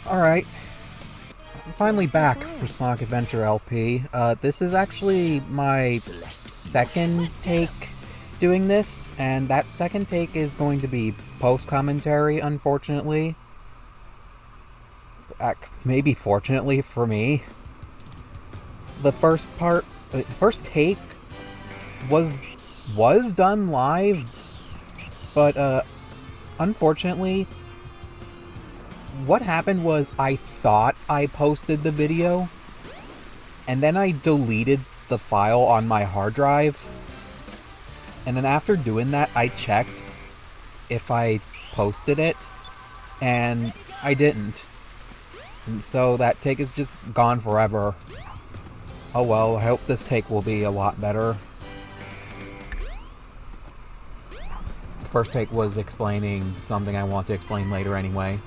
Alright, I'm finally back for Sonic Adventure LP. This is actually my second take doing this, and that second take is going to be post-commentary, unfortunately. Maybe fortunately for me. The first take was done live, but unfortunately, what happened was I thought I posted the video, and then I deleted the file on my hard drive, and then after doing that, I checked if I posted it, and I didn't. And so that take is just gone forever. Oh well, I hope this take will be a lot better. The first take was explaining something I want to explain later anyway.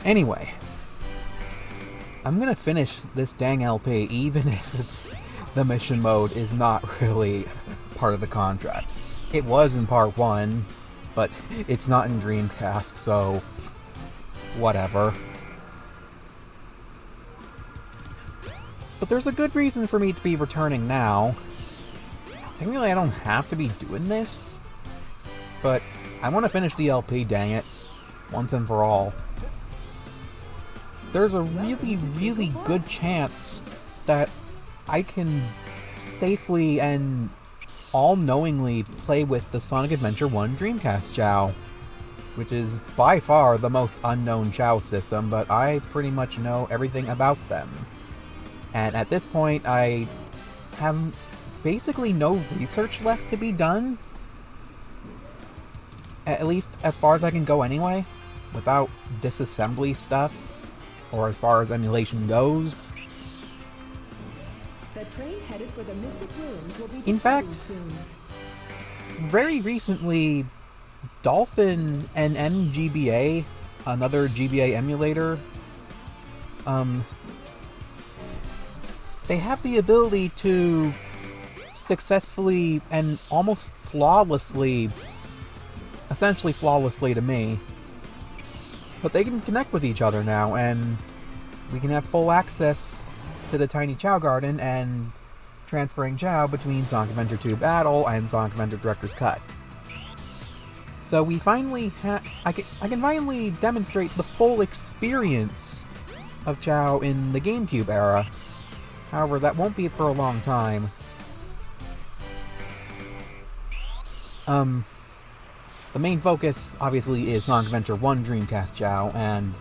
Anyway, I'm gonna finish this dang LP even if the mission mode is not really part of the contract. It was in part 1, but it's not in Dreamcast, so whatever. But there's a good reason for me to be returning now. Technically I don't have to be doing this, but I want to finish the LP, dang it, once and for all. There's a really, really good chance that I can safely and all-knowingly play with the Sonic Adventure 1 Dreamcast Chao, which is by far the most unknown Chao system, but I pretty much know everything about them. And at this point, I have basically no research left to be done, at least as far as I can go anyway, without disassembly stuff. Or as far as emulation goes. The train headed for the Mystic Rooms will be in fact, soon. Very recently, Dolphin and MGBA, another GBA emulator, they have the ability to successfully and almost flawlessly, essentially flawlessly to me, but they can connect with each other now, and we can have full access to the tiny Chao Garden and transferring Chao between Sonic Adventure 2 Battle and Sonic Adventure Director's Cut. So we finally I can finally demonstrate the full experience of Chao in the GameCube era. However, that won't be for a long time. The main focus, obviously, is Sonic Adventure 1 Dreamcast Chao, and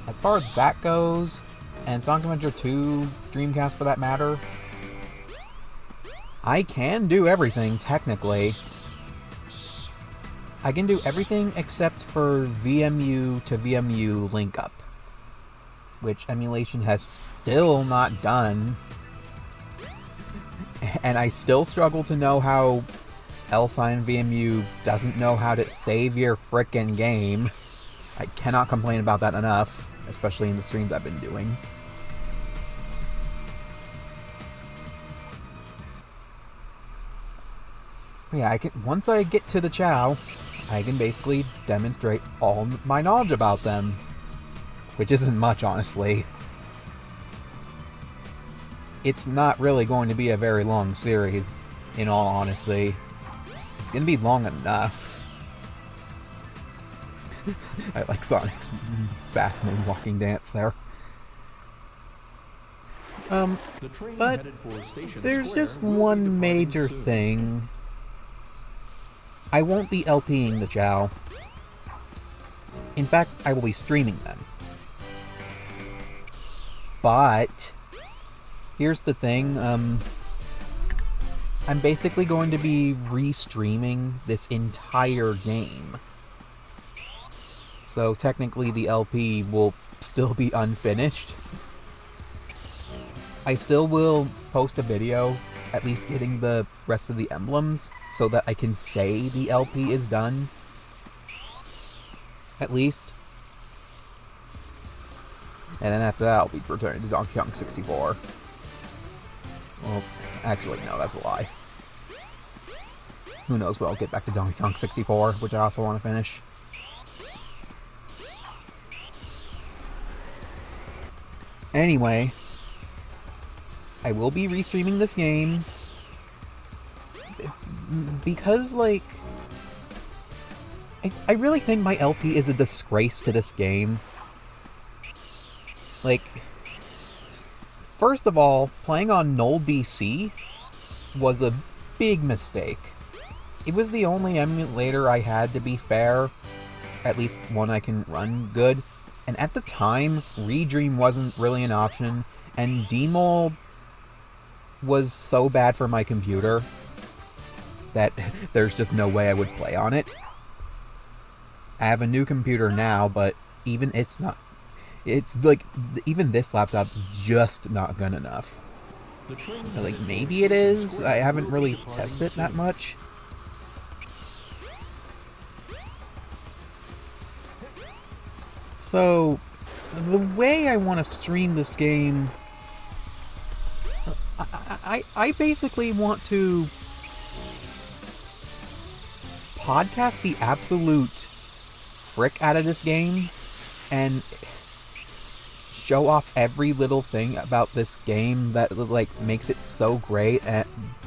as far as that goes, and Sonic Adventure 2 Dreamcast for that matter, I can do everything, technically. I can do everything except for VMU to VMU link-up, which emulation has still not done, and I still struggle to know how L-Sign VMU doesn't know how to save your frickin' game. I cannot complain about that enough, especially in the streams I've been doing. Yeah, once I get to the Chao, I can basically demonstrate all my knowledge about them. Which isn't much, honestly. It's not really going to be a very long series, in all honesty. It's gonna be long enough. I like Sonic's fast moonwalking dance there. But there's just one major thing. I won't be LPing the Chao. In fact, I will be streaming them. But here's the thing, I'm basically going to be re-streaming this entire game. So technically the LP will still be unfinished. I still will post a video, at least getting the rest of the emblems, so that I can say the LP is done. At least. And then after that I'll be returning to Donkey Kong 64. Well, actually no, that's a lie. Who knows, but I'll get back to Donkey Kong 64, which I also want to finish. Anyway, I will be restreaming this game because, like, I really think my LP is a disgrace to this game. Like, first of all, playing on null DC was a big mistake. It was the only emulator I had, to be fair. At least one I can run good. And at the time, Redream wasn't really an option, and Dmol was so bad for my computer that there's just no way I would play on it. I have a new computer now, but even it's not... It's like, even this laptop's just not good enough. Like, maybe it is? I haven't really tested it that much. So, the way I want to stream this game... I basically want to podcast the absolute frick out of this game and show off every little thing about this game that, like, makes it so great,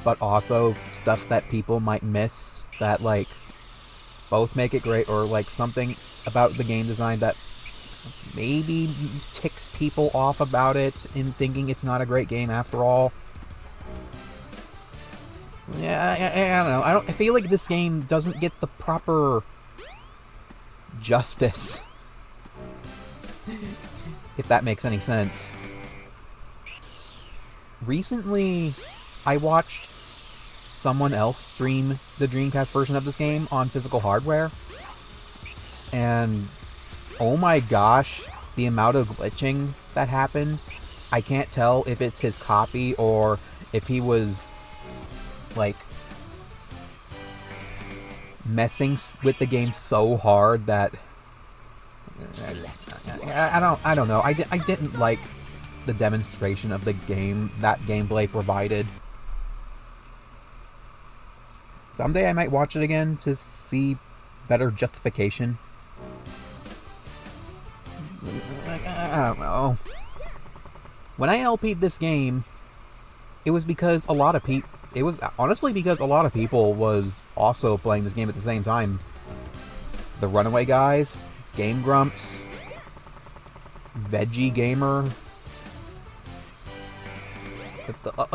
but also stuff that people might miss that, like, both make it great, or, like, something about the game design that maybe ticks people off about it in thinking it's not a great game after all. Yeah, I don't know. I feel like this game doesn't get the proper justice, if that makes any sense. Recently, I watched someone else stream the Dreamcast version of this game on physical hardware, and oh my gosh, the amount of glitching that happened. I can't tell if it's his copy or if he was, like, messing with the game so hard that I don't know. I didn't like the demonstration of the game that gameplay provided. Someday I might watch it again to see better justification. I don't know. When I LP'd this game, it was because a lot of people... It was honestly because a lot of people was also playing this game at the same time. The Runaway Guys, Game Grumps, Veggie Gamer,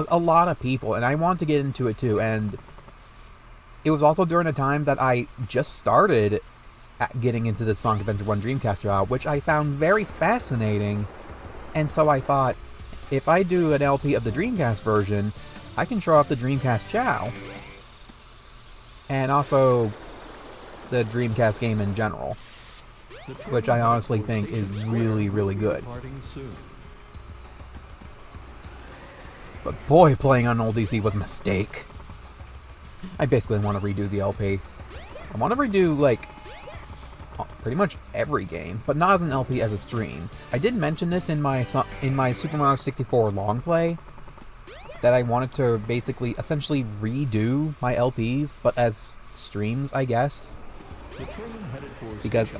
a lot of people, and I want to get into it too. And it was also during a time that I just started getting into the Sonic Adventure 1 Dreamcast job, which I found very fascinating. And so I thought, if I do an LP of the Dreamcast version, I can show off the Dreamcast Chow, and also the Dreamcast game in general, which I honestly think is really, really good. But boy, playing on old DC was a mistake. I basically want to redo the LP. I want to redo, like, pretty much every game, but not as an LP, as a stream. I did mention this in my Super Mario 64 long play, that I wanted to basically, essentially redo my LPs, but as streams, I guess. Because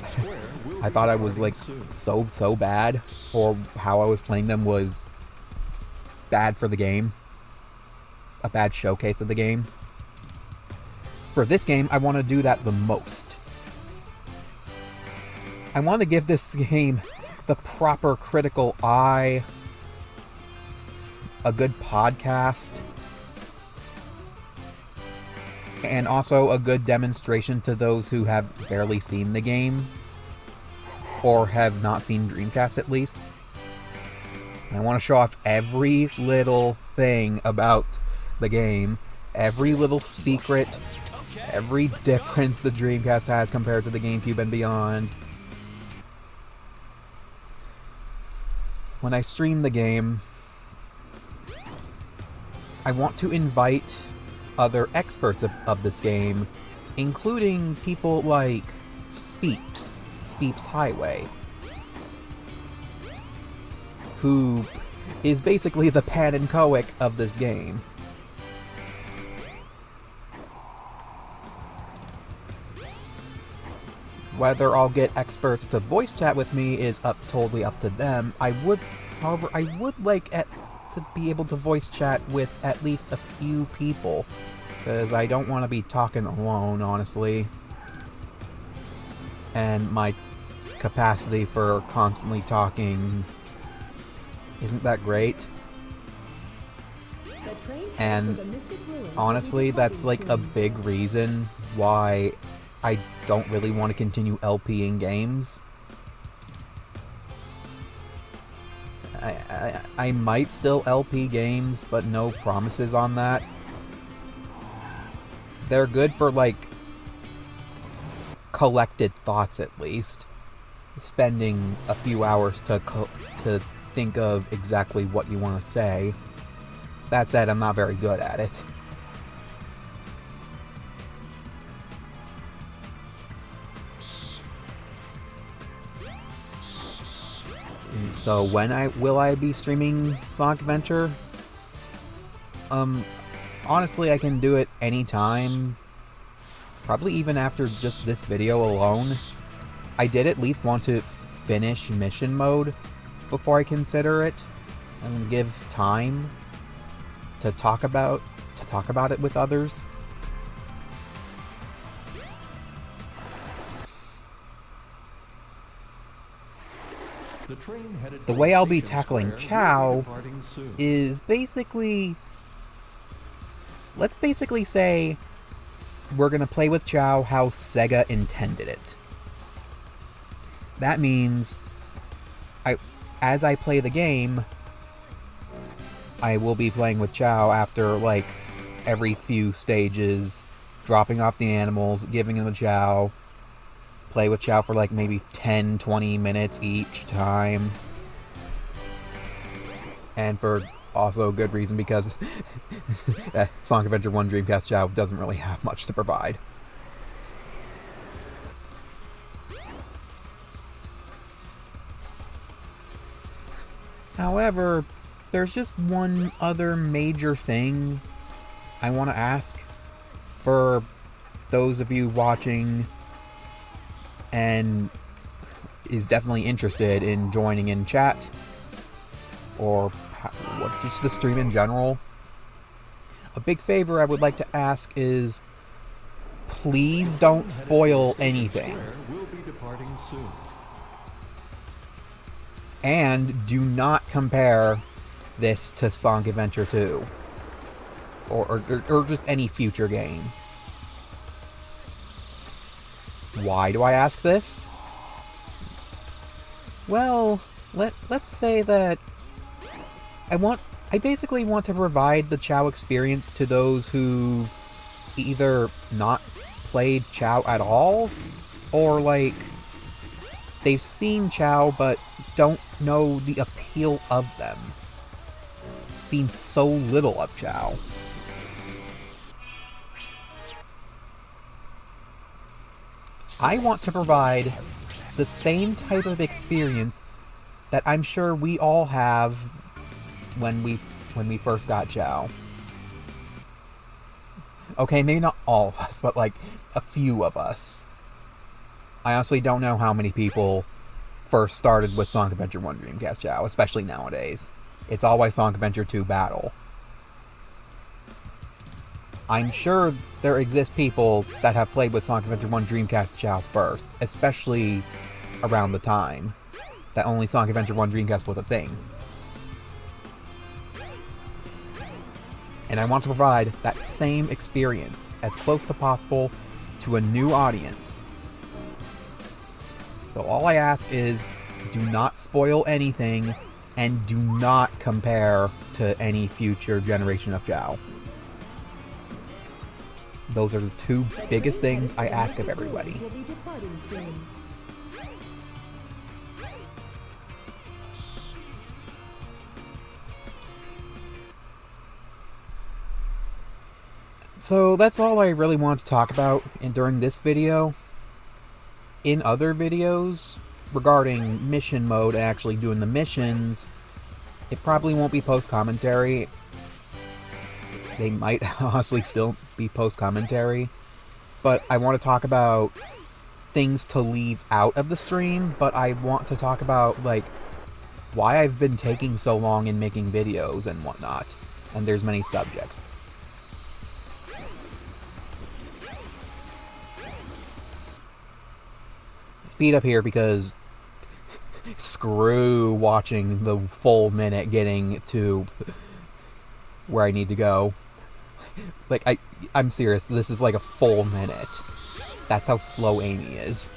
I thought I was, like, so bad, or how I was playing them was bad for the game. A bad showcase of the game. For this game, I want to do that the most. I want to give this game the proper critical eye, a good podcast, and also a good demonstration to those who have barely seen the game, or have not seen Dreamcast at least. I want to show off every little thing about the game, every little secret, every difference the Dreamcast has compared to the GameCube and beyond. When I stream the game, I want to invite other experts of this game, including people like Speeps Highway, who is basically the Pan and Coic of this game. Whether I'll get experts to voice chat with me is totally up to them. I would However, I would like to be able to voice chat with at least a few people, because I don't want to be talking alone, honestly. And my capacity for constantly talking isn't that great. And honestly, that's like a big reason why I don't really want to continue LPing games. I might still LP games, but no promises on that. They're good for, like, collected thoughts, at least. Spending a few hours to think of exactly what you want to say. That said, I'm not very good at it. So will I be streaming Sonic Adventure? Honestly, I can do it anytime. Probably even after just this video alone. I did at least want to finish mission mode before I consider it, and give time to talk about it with others. The way I'll be tackling Chao is basically... Let's basically say we're gonna play with Chao how Sega intended it. That means as I play the game, I will be playing with Chao after, like, every few stages, dropping off the animals, giving them a Chao, play with Chao for, like, maybe 10-20 minutes each time. And for also good reason, because Sonic Adventure 1 Dreamcast Chao doesn't really have much to provide. However, there's just one other major thing I want to ask for those of you watching and is definitely interested in joining in chat, or just the stream in general. A big favor I would like to ask is, please don't spoil anything. And do not compare this to Sonic Adventure 2. Or just any future game. Why do I ask this? Well, let's say that I basically want to provide the Chao experience to those who either not played Chao at all, or, like, they've seen Chao but don't know the appeal of them. Seen so little of Chao. I want to provide the same type of experience that I'm sure we all have when we first got Chao. Okay, maybe not all of us, but, like, a few of us. I honestly don't know how many people first started with Sonic Adventure 1 Dreamcast Chao, especially nowadays. It's always Sonic Adventure 2 Battle. I'm sure there exist people that have played with Sonic Adventure 1 Dreamcast Chao first, especially around the time that only Sonic Adventure 1 Dreamcast was a thing. And I want to provide that same experience, as close to possible, to a new audience. So all I ask is, do not spoil anything, and do not compare to any future generation of Chao. Those are the two biggest things I ask of everybody. So that's all I really want to talk about during this video. In other videos regarding mission mode and actually doing the missions, it probably won't be post-commentary. They might honestly still be post-commentary. But I want to talk about things to leave out of the stream, but I want to talk about, like, why I've been taking so long in making videos and whatnot. And there's many subjects. Speed up here because screw watching the full minute getting to where I need to go. Like, I'm serious, this is like a full minute. That's how slow Amy is.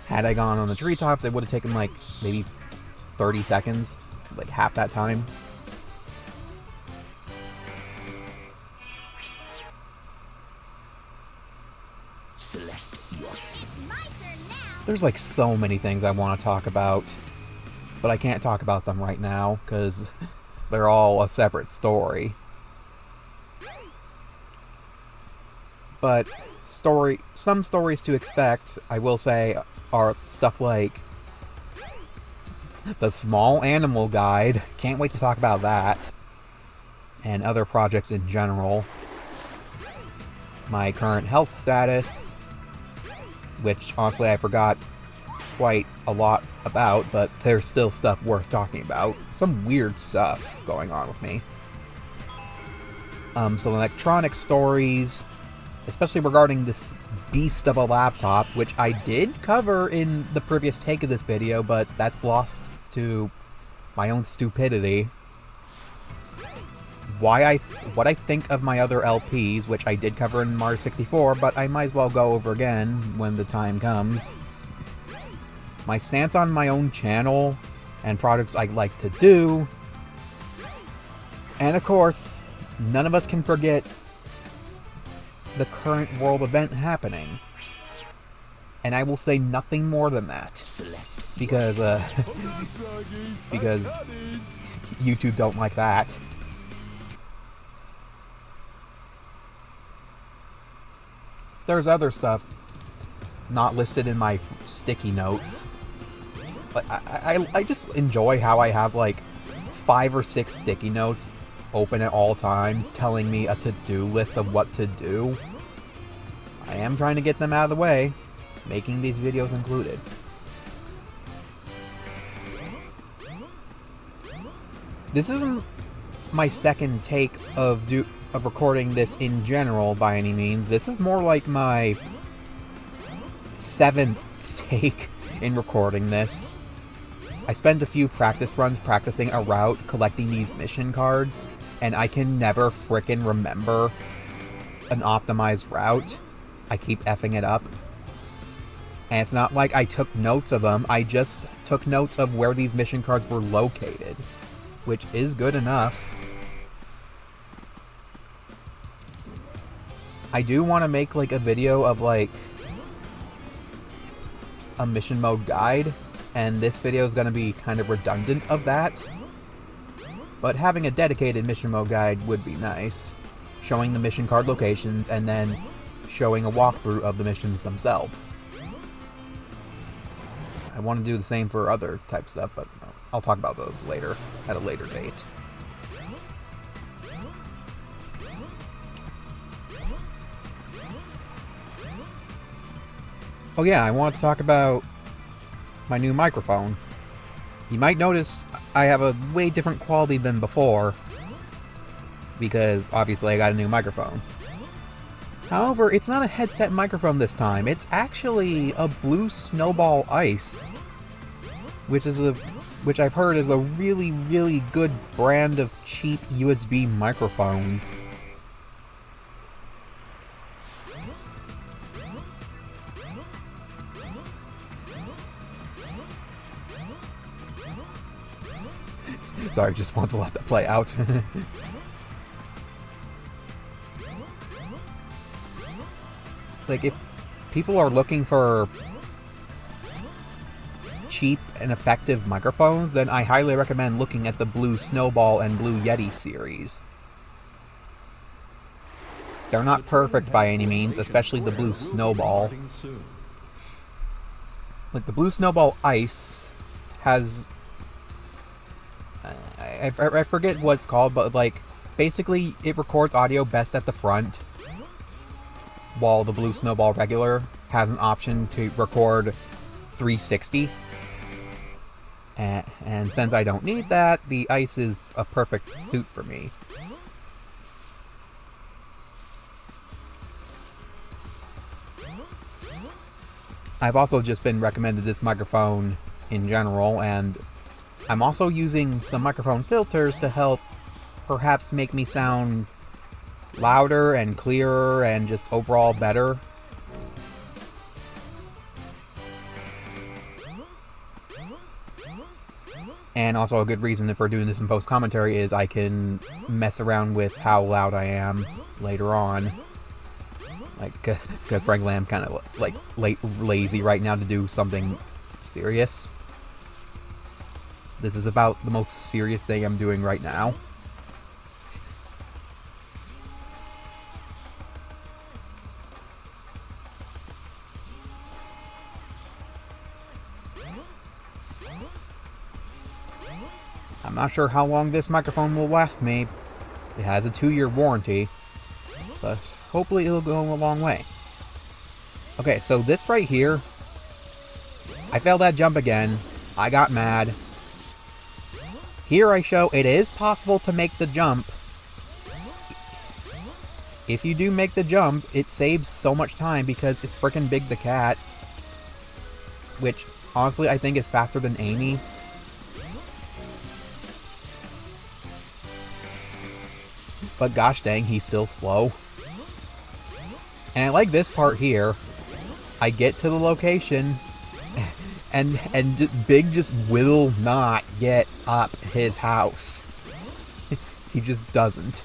Had I gone on the treetops, it would have taken like maybe 30 seconds, like half that time. There's like so many things I want to talk about, but I can't talk about them right now because they're all a separate story. But some stories to expect, I will say, are stuff like the Small Animal Guide. Can't wait to talk about that. And other projects in general. My current health status, which honestly I forgot quite a lot about, but there's still stuff worth talking about. Some weird stuff going on with me. Some electronic stories, especially regarding this beast of a laptop, which I did cover in the previous take of this video, but that's lost to my own stupidity. What I think of my other LPs, which I did cover in Mario 64, but I might as well go over again when the time comes. My stance on my own channel and projects I like to do. And of course, none of us can forget the current world event happening. And I will say nothing more than that. Because YouTube don't like that. There's other stuff not listed in my sticky notes. But I just enjoy how I have like 5 or 6 sticky notes open at all times telling me a to-do list of what to do. I am trying to get them out of the way, making these videos included. This isn't my second take of recording this in general by any means. This is more like my 7th take in recording this. I spent a few practice runs practicing a route, collecting these mission cards, and I can never frickin' remember an optimized route. I keep effing it up. And it's not like I took notes of them, I just took notes of where these mission cards were located, which is good enough. I do want to make like a video of like a mission mode guide, and this video is going to be kind of redundant of that. But having a dedicated mission mode guide would be nice, showing the mission card locations and then showing a walkthrough of the missions themselves. I want to do the same for other type stuff, but I'll talk about those later, at a later date. Oh yeah, I want to talk about my new microphone. You might notice I have a way different quality than before, because obviously I got a new microphone. However, it's not a headset microphone this time, it's actually a Blue Snowball Ice, which I've heard is a really, really good brand of cheap USB microphones. Sorry, just want to let that play out. Like, if people are looking for cheap and effective microphones, then I highly recommend looking at the Blue Snowball and Blue Yeti series. They're not perfect by any means, especially the Blue Snowball. Like, the Blue Snowball Ice has... I forget what it's called, but like, basically it records audio best at the front, while the Blue Snowball Regular has an option to record 360. And since I don't need that, the ice is a perfect suit for me. I've also just been recommended this microphone in general, and I'm also using some microphone filters to help perhaps make me sound louder and clearer and just overall better. And also a good reason for doing this in post-commentary is I can mess around with how loud I am later on. Like, because frankly I'm kind of like lazy right now to do something serious. This is about the most serious thing I'm doing right now. I'm not sure how long this microphone will last me. It has a 2-year warranty, but hopefully it'll go a long way. Okay, so this right here, I failed that jump again. I got mad. Here I show it is possible to make the jump. If you do make the jump, it saves so much time because it's frickin' Big the Cat. Which, honestly, I think is faster than Amy. But gosh dang, he's still slow. And I like this part here. I get to the location, and Big just will not get up his house. He just doesn't.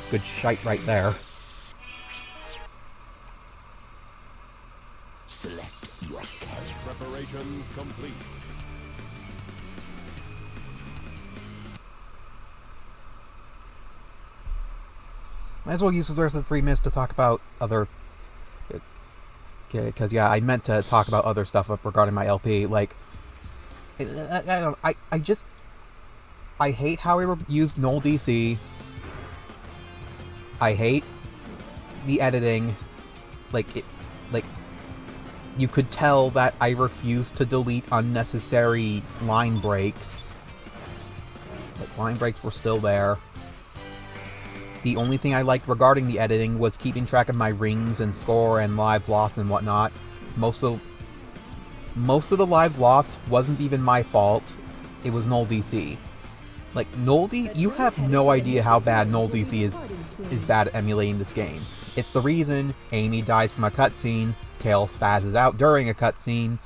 Good shite right there. Select your character. Preparation complete. Might as well use the rest of the 3 minutes to talk about other... Because, yeah, I meant to talk about other stuff regarding my LP. Like, I hate how I used null DC. I hate the editing. Like, you could tell that I refused to delete unnecessary line breaks. Like, line breaks were still there. The only thing I liked regarding the editing was keeping track of my rings and score and lives lost and whatnot. Most of the lives lost wasn't even my fault. It was null DC. Like, null DC, you have no idea how bad null DC is bad at emulating this game. It's the reason Amy dies from a cutscene, Tail spazzes out during a cutscene.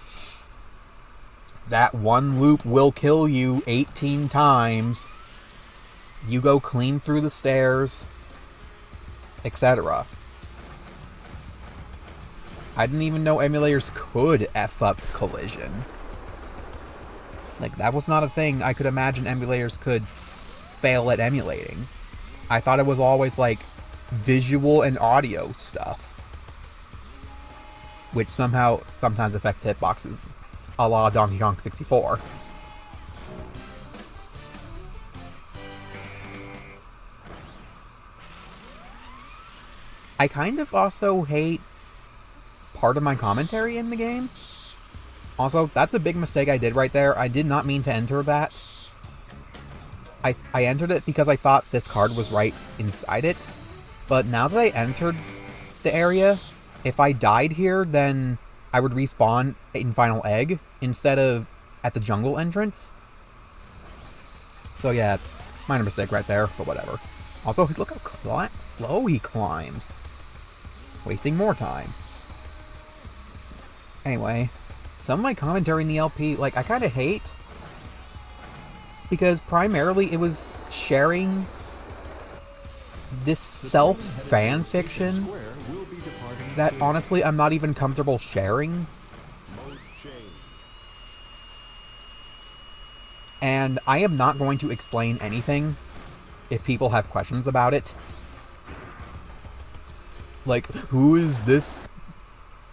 That one loop will kill you 18 times. You go clean through the stairs, etc. I didn't even know emulators could F up collision. Like, that was not a thing I could imagine emulators could fail at emulating. I thought it was always, like, visual and audio stuff. Which sometimes affects hitboxes, a la Donkey Kong 64. I kind of also hate part of my commentary in the game. Also, that's a big mistake I did right there. I did not mean to enter that. I entered it because I thought this card was right inside it. But now that I entered the area, if I died here, then I would respawn in Final Egg instead of at the jungle entrance. So yeah, minor mistake right there, but whatever. Also, look how slow he climbs. Wasting more time. Anyway, some of my commentary in the LP, like, I kind of hate. Because primarily it was sharing this self-fan fiction that honestly I'm not even comfortable sharing. And I am not going to explain anything if people have questions about it. Like, who is this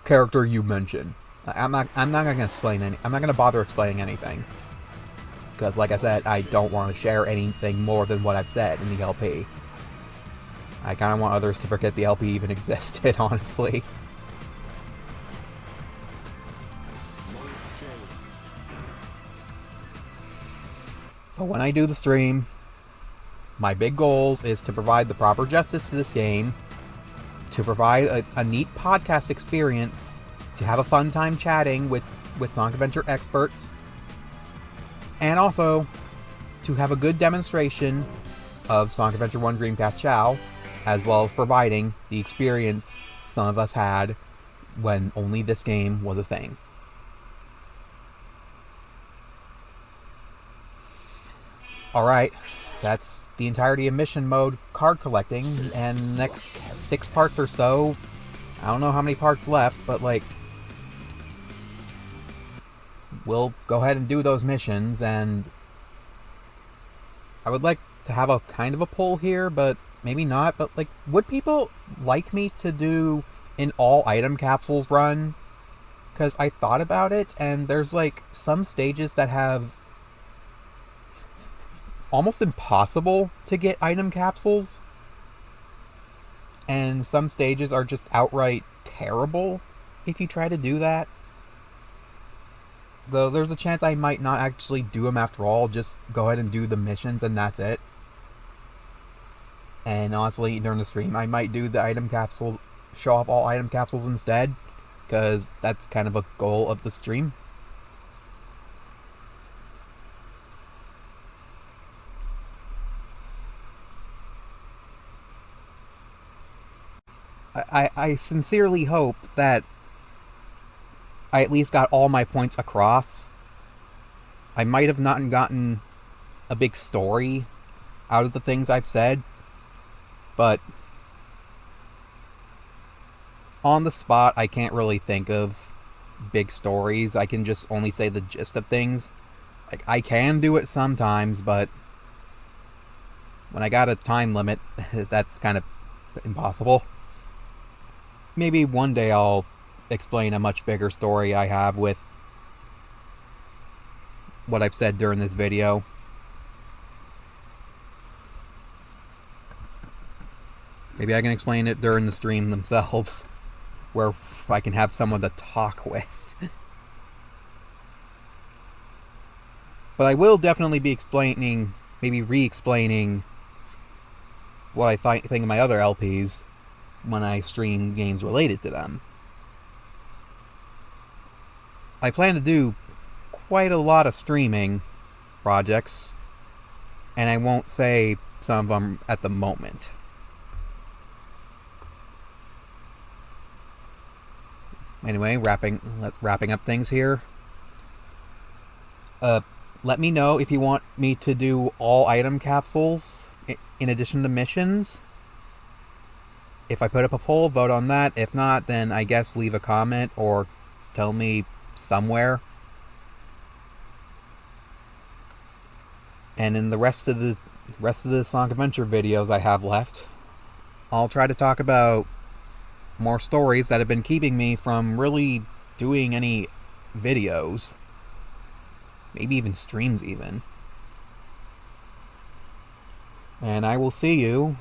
character you mentioned? I'm not gonna explain I'm not gonna bother explaining anything. Because, like I said, I don't want to share anything more than what I've said in the LP. I kind of want others to forget the LP even existed, honestly. So when I do the stream, my big goals is to provide the proper justice to this game, to provide a neat podcast experience, to have a fun time chatting with Sonic Adventure experts, and also to have a good demonstration of Sonic Adventure 1 Dreamcast Chow, as well as providing the experience some of us had when only this game was a thing. Alright, that's the entirety of mission mode card collecting, and next 6 parts or so, I don't know how many parts left, but like, we'll go ahead and do those missions, and I would like to have a kind of a poll here, but maybe not, but like, would people like me to do an all item capsules run? Because I thought about it, and there's like some stages that have almost impossible to get item capsules, and some stages are just outright terrible if you try to do that. Though there's a chance I might not actually do them after all, just go ahead and do the missions and that's it. And honestly, during the stream, I might do the item capsules, show off all item capsules instead, because that's kind of a goal of the stream. I sincerely hope that I at least got all my points across. I might have not gotten a big story out of the things I've said, but on the spot, I can't really think of big stories. I can just only say the gist of things. Like, I can do it sometimes, but when I got a time limit, that's kind of impossible. Maybe one day I'll explain a much bigger story I have with what I've said during this video. Maybe I can explain it during the stream themselves, where I can have someone to talk with. But I will definitely be explaining, maybe re-explaining what I think of my other LPs when I stream games related to them. I plan to do quite a lot of streaming projects, and I won't say some of them at the moment. Anyway, wrapping up things here. Let me know if you want me to do all item capsules in addition to missions. If I put up a poll, vote on that. If not, then I guess leave a comment or tell me somewhere. And in the rest of the Sonic Adventure videos I have left, I'll try to talk about more stories that have been keeping me from really doing any videos. Maybe even streams even. And I will see you